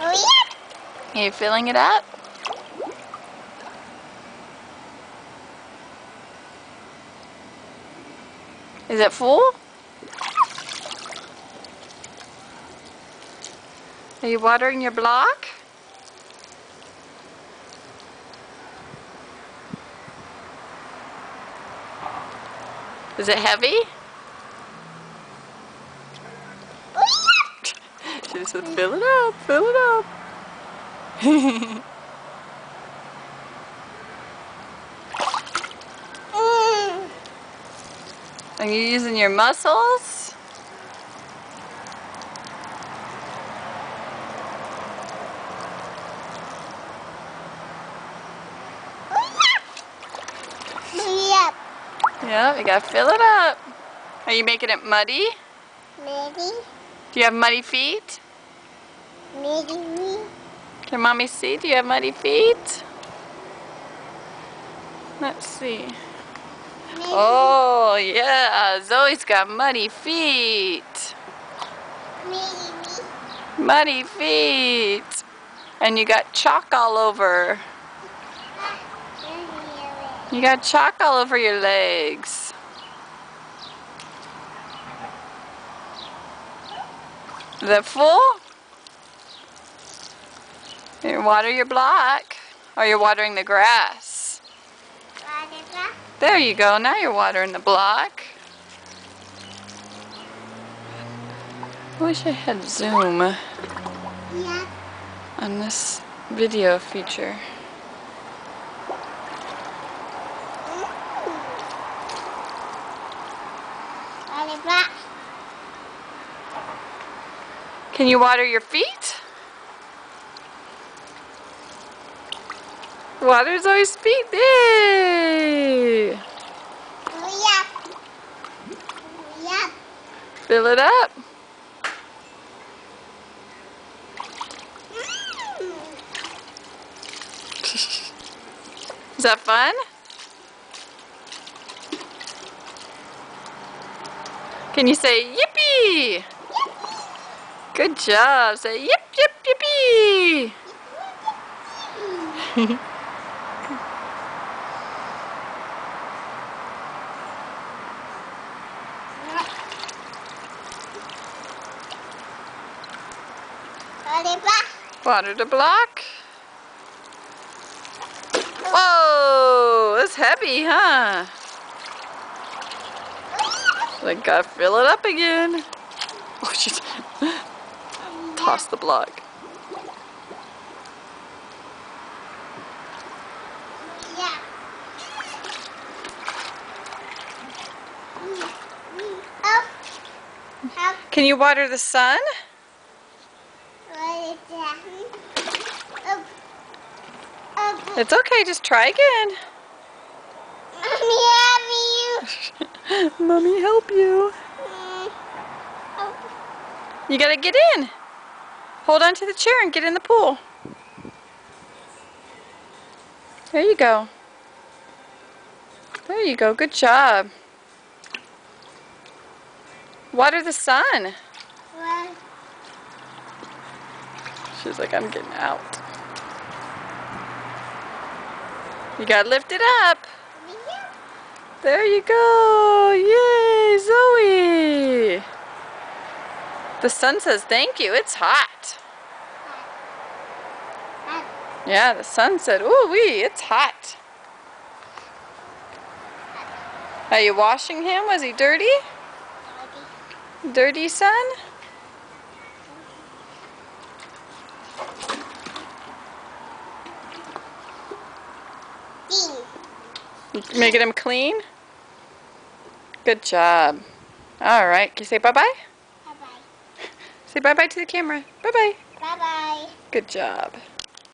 Are you filling it up? Is it full? Are you watering your block? Is it heavy? She said, fill it up, fill it up. Are you using your muscles? Yep. Yeah, you gotta fill it up. Are you making it muddy? Maybe. Do you have muddy feet? Maybe. Can mommy see? Do you have muddy feet? Let's see. Maybe. Oh, yeah. Zoe's got muddy feet. Maybe. Muddy feet. And you got chalk all over. You got chalk all over your legs. Is that full? You water your block. Or you're watering the grass. There you go. Now you're watering the block. I wish I had Zoom on this video feature. Can you water your feet? Water Zoe's feet. Yay! Fill it up. Is that fun? Can you say yippee? Good job. Say yip, yip, yippee. Water the block. Whoa, that's heavy, huh? Like, gotta fill it up again. Oh, she's toss the block. Can you water the sun? It's okay, just try again. Mommy, help you. You gotta get in. Hold on to the chair and get in the pool. There you go. There you go, good job. Water the sun. She's like, I'm getting out. You gotta lift it up. There you go. Yay, Zoe. The sun says thank you. It's hot. Yeah, the sun said, ooh wee, it's hot. Are you washing him? Was he dirty? Dirty son? Making him clean? Good job. All right. Can you say bye-bye? Bye-bye. Say bye-bye to the camera. Bye-bye. Bye-bye. Good job.